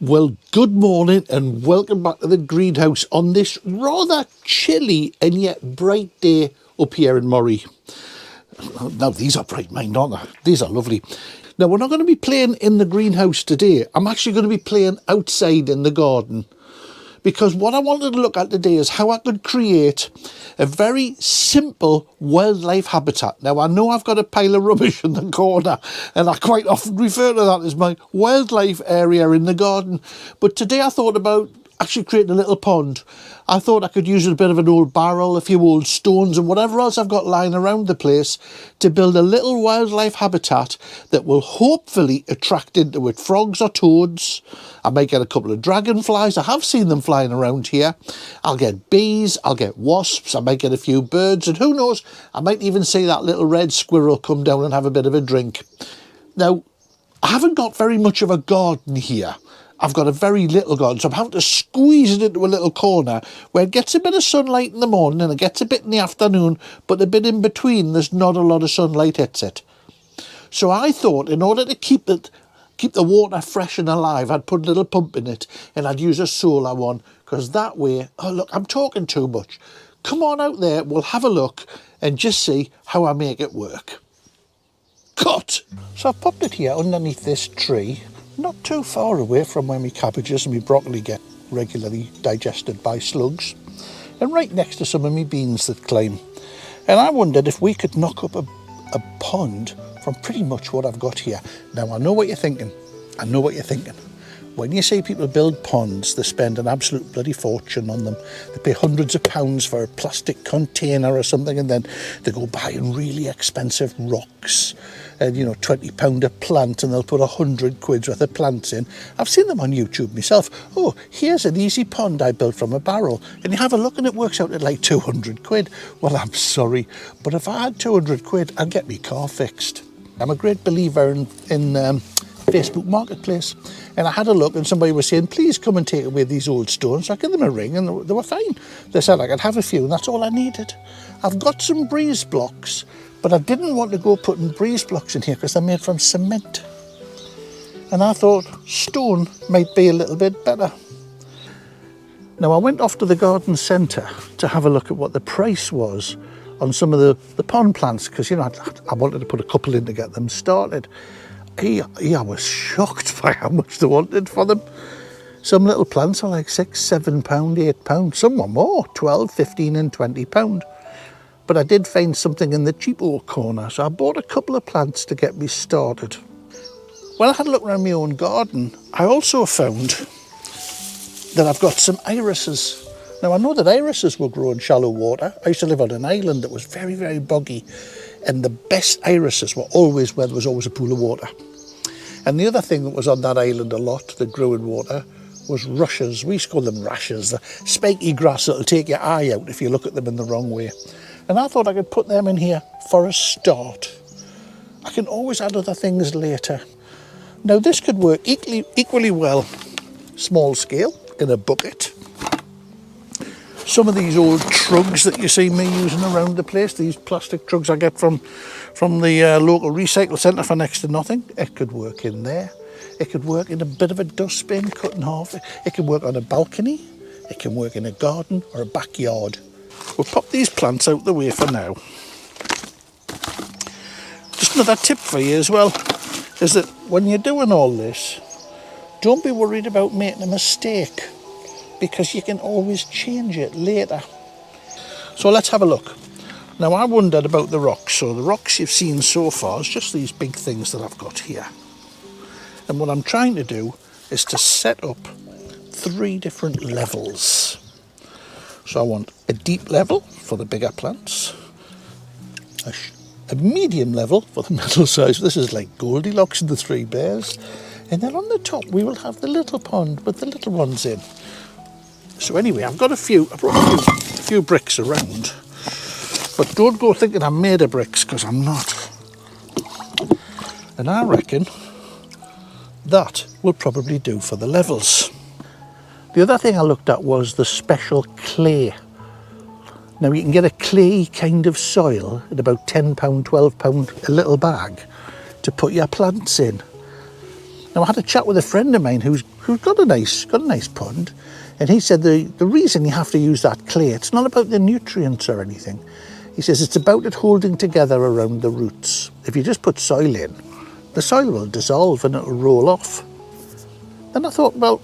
Well, good morning and welcome back to the greenhouse on this rather chilly and yet bright day up here in Moray. Now, these are bright, mine, aren't they? These are lovely. Now, we're not going to be playing in the greenhouse today. I'm actually going to be playing outside in the garden, because what I wanted to look at today is how I could create a very simple wildlife habitat. Now, I know I've got a pile of rubbish in the corner, and I quite often refer to that as my wildlife area in the garden. But today I thought about actually creating a little pond. I thought I could use a bit of an old barrel, a few old stones and whatever else I've got lying around the place to build a little wildlife habitat that will hopefully attract into it frogs or toads. I might get a couple of dragonflies. I have seen them flying around here. I'll get bees, I'll get wasps, I might get a few birds, and who knows, I might even see that little red squirrel come down and have a bit of a drink. Now, I haven't got very much of a garden here. I've got a very little garden, so I'm having to squeeze it into a little corner where it gets a bit of sunlight in the morning and it gets a bit in the afternoon, but a bit in between there's not a lot of sunlight hits it. So I thought, in order to keep the water fresh and alive, I'd put a little pump in it and I'd use a solar one, because that way, oh look, I'm talking too much. Come on out there, we'll have a look and just see how I make it work. Cut! So I've popped it here underneath this tree, not too far away from where my cabbages and my broccoli get regularly digested by slugs, and right next to some of my beans that climb. And I wondered if we could knock up a pond from pretty much what I've got here. Now, I know what you're thinking. I know what you're thinking. When you see people build ponds, they spend an absolute bloody fortune on them. They pay hundreds of pounds for a plastic container or something, and then they go buying really expensive rocks and, you know, £20 a plant, and they'll put 100 quid's worth of plants in. I've seen them on YouTube myself. Oh, here's an easy pond I built from a barrel, and you have a look and it works out at like 200 quid. Well, I'm sorry, but if I had 200 quid, I'd get my car fixed. I'm a great believer in Facebook Marketplace, and I had a look and somebody was saying, please come and take away these old stones. So I gave them a ring and they were fine. They said I could have a few, and that's all I needed. I've got some breeze blocks, but I didn't want to go putting breeze blocks in here because they're made from cement, and I thought stone might be a little bit better. Now, I went off to the garden centre to have a look at what the price was on some of the pond plants, because, you know, I wanted to put a couple in to get them started. I was shocked by how much they wanted for them. Some little plants are like £6, £7, £8. Some were more, 12, 15 and £20. But I did find something in the cheapo corner, so I bought a couple of plants to get me started. When I had a look around my own garden, I also found that I've got some irises. Now, I know that irises will grow in shallow water. I used to live on an island that was very, very boggy, and the best irises were always where there was always a pool of water. And the other thing that was on that island a lot that grew in water was rushes. We used to call them rashes, the spiky grass that'll take your eye out if you look at them in the wrong way. And I thought I could put them in here for a start. I can always add other things later. Now, this could work equally well small scale in a bucket. Some of these old trugs that you see me using around the place, these plastic trugs I get from the local recycle centre for next to nothing, it could work in there. It could work in a bit of a dustbin cut in half. It could work on a balcony. It can work in a garden or a backyard. We'll pop these plants out the way for now. Just another tip for you as well is that when you're doing all this, don't be worried about making a mistake, because you can always change it later. So let's have a look. Now, I wondered about the rocks. So the rocks you've seen so far is just these big things that I've got here. And what I'm trying to do is to set up 3 different levels. So I want a deep level for the bigger plants, a medium level for the middle size. This is like Goldilocks and the 3 Bears. And then on the top we will have the little pond with the little ones in. So anyway, I brought a few bricks around, but don't go thinking I'm made of bricks, because I'm not. And I reckon that will probably do for the levels. The other thing I looked at was the special clay. Now, you can get a clay kind of soil at about £10, £12 a little bag to put your plants in. Now I had a chat with a friend of mine who's got a nice pond, and he said the reason you have to use that clay, it's not about the nutrients or anything. He says it's about it holding together around the roots. If you just put soil in, the soil will dissolve and it'll roll off. Then I thought, well,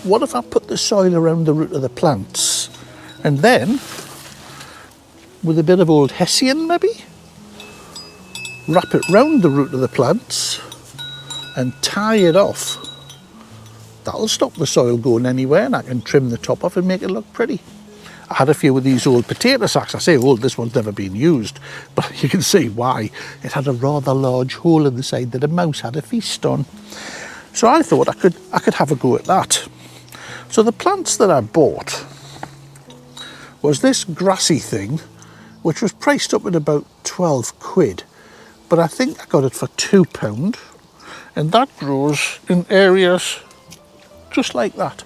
what if I put the soil around the root of the plants, and then with a bit of old hessian maybe, wrap it round the root of the plants and tie it off. That'll stop the soil going anywhere, and I can trim the top off and make it look pretty. I had a few of these old potato sacks. I say old, this one's never been used, but you can see why. It had a rather large hole in the side that a mouse had a feast on. So I thought I could have a go at that. So the plants that I bought was this grassy thing, which was priced up at about 12 quid, but I think I got it for £2, and that grows in areas just like that.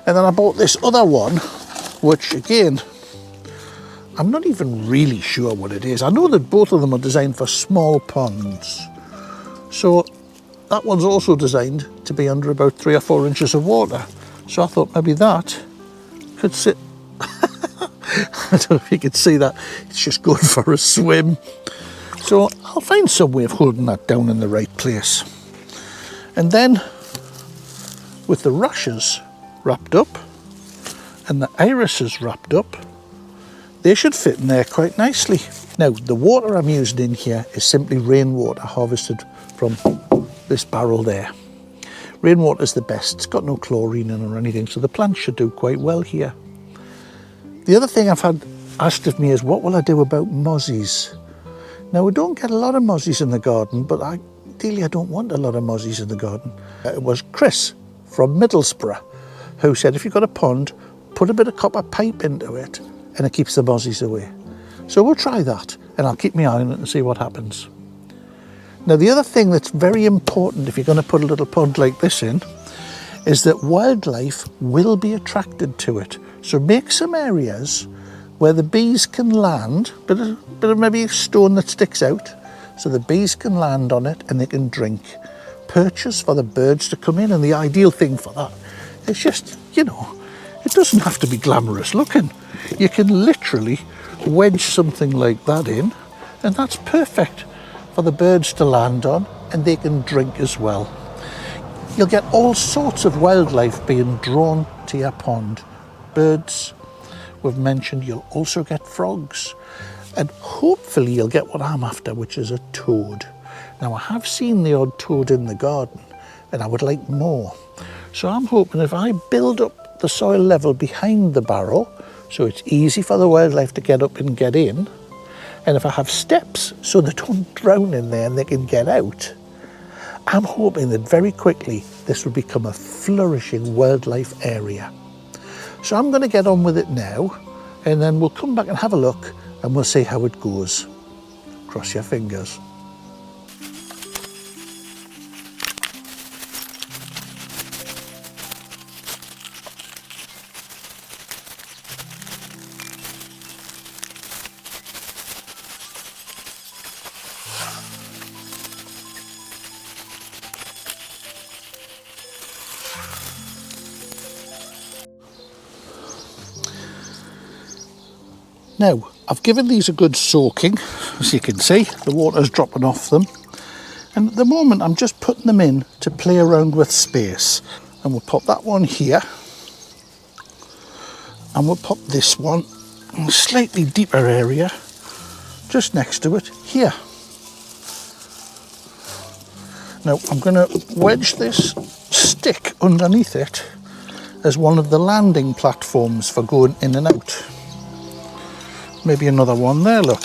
And then I bought this other one, which again, I'm not even really sure what it is. I know that both of them are designed for small ponds. So that one's also designed to be under about 3 or 4 inches of water. So I thought maybe that could sit. I don't know if you can see that. It's just going for a swim. So I'll find some way of holding that down in the right place. And then with the rushes wrapped up and the irises wrapped up, they should fit in there quite nicely. Now, the water I'm using in here is simply rainwater harvested from this barrel there. Rainwater is the best. It's got no chlorine in it or anything, so the plants should do quite well here. The other thing I've had asked of me is, what will I do about mozzies? Now, we don't get a lot of mozzies in the garden, but ideally I don't want a lot of mozzies in the garden. It was Chris from Middlesbrough who said, if you've got a pond, put a bit of copper pipe into it and it keeps the mozzies away. So we'll try that, and I'll keep my eye on it and see what happens. Now, the other thing that's very important if you're going to put a little pond like this in is that wildlife will be attracted to it. So make some areas where the bees can land, bit of maybe a stone that sticks out, so the bees can land on it and they can drink. Perches for the birds to come in, and the ideal thing for that is just, you know, it doesn't have to be glamorous looking. You can literally wedge something like that in, and that's perfect for the birds to land on, and they can drink as well. You'll get all sorts of wildlife being drawn to your pond. Birds, we've mentioned, you'll also get frogs, and hopefully you'll get what I'm after, which is a toad. Now, I have seen the odd toad in the garden, and I would like more. So I'm hoping if I build up the soil level behind the barrel, so it's easy for the wildlife to get up and get in, and if I have steps so they don't drown in there and they can get out, I'm hoping that very quickly this will become a flourishing wildlife area. So I'm going to get on with it now, and then we'll come back and have a look and we'll see how it goes. Cross your fingers. Now, I've given these a good soaking. As you can see, the water's dropping off them. And at the moment, I'm just putting them in to play around with space. And we'll pop that one here. And we'll pop this one in a slightly deeper area, just next to it, here. Now, I'm going to wedge this stick underneath it as one of the landing platforms for going in and out. Maybe another one there, look.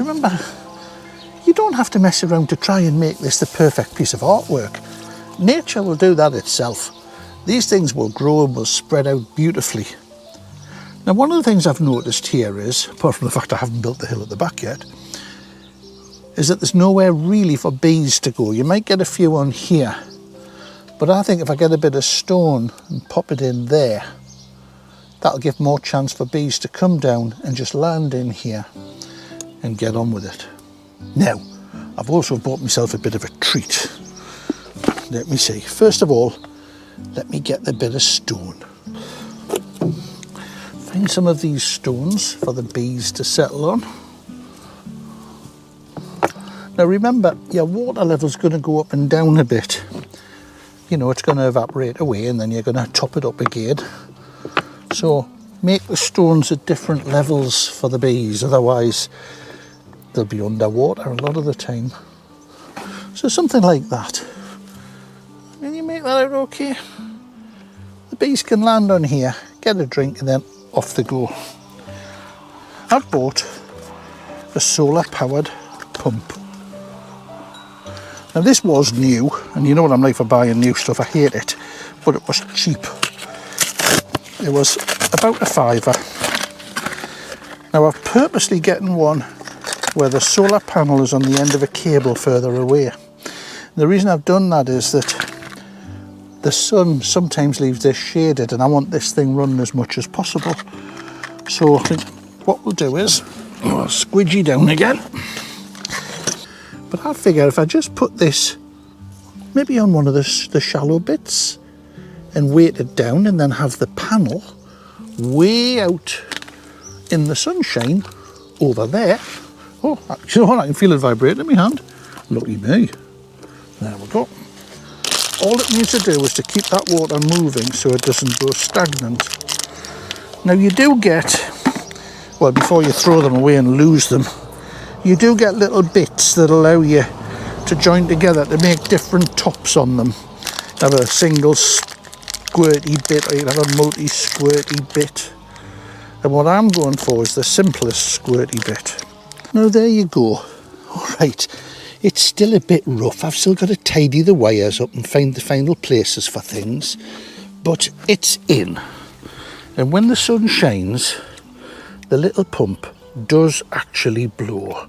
Remember, you don't have to mess around to try and make this the perfect piece of artwork. Nature will do that itself. These things will grow and will spread out beautifully. Now, one of the things I've noticed here is, apart from the fact I haven't built the hill at the back yet, is that there's nowhere really for bees to go. You might get a few on here, but I think if I get a bit of stone and pop it in there, that'll give more chance for bees to come down and just land in here and get on with it. Now, I've also bought myself a bit of a treat. Let me see. First of all, let me get the bit of stone. Find some of these stones for the bees to settle on. Now remember, your water level's going to go up and down a bit. You know, it's going to evaporate away and then you're going to top it up again. So make the stones at different levels for the bees, otherwise they'll be underwater a lot of the time. So something like that. Can you make that out okay? The bees can land on here, get a drink and then off they go. I've bought a solar powered pump. Now this was new, and you know what I'm like for buying new stuff, I hate it, but it was cheap. It was about £5. Now I've purposely getting one where the solar panel is on the end of a cable further away. The reason I've done that is that the sun sometimes leaves this shaded and I want this thing running as much as possible. So I think what we'll do is, I'll squidgy down again. But I figure if I just put this maybe on one of the shallow bits and weight it down and then have the panel way out in the sunshine over there. Oh, you know what? I can feel it vibrate in my hand. Lucky me. There we go. All it needs to do is to keep that water moving so it doesn't go stagnant. Now you do get, well, before you throw them away and lose them, you do get little bits that allow you to join together to make different tops on them. You have a single squirty bit or you have a multi-squirty bit. And what I'm going for is the simplest squirty bit. Now there you go. Alright, it's still a bit rough. I've still got to tidy the wires up and find the final places for things. But it's in. And when the sun shines, the little pump does actually blow.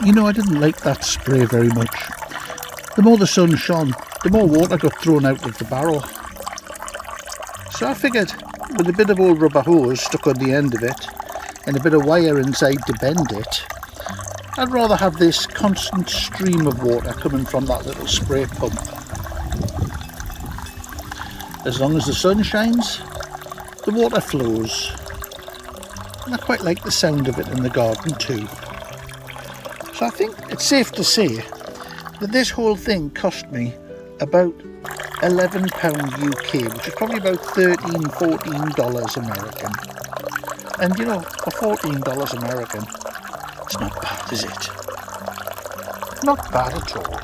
You know, I didn't like that spray very much. The more the sun shone, the more water got thrown out of the barrel. So I figured with a bit of old rubber hose stuck on the end of it and a bit of wire inside to bend it, I'd rather have this constant stream of water coming from that little spray pump. As long as the sun shines, the water flows. And I quite like the sound of it in the garden too. So I think it's safe to say that this whole thing cost me about £11 UK, which is probably about $13–14 American. And you know, for $14 American, it's not bad, is it? Not bad at all.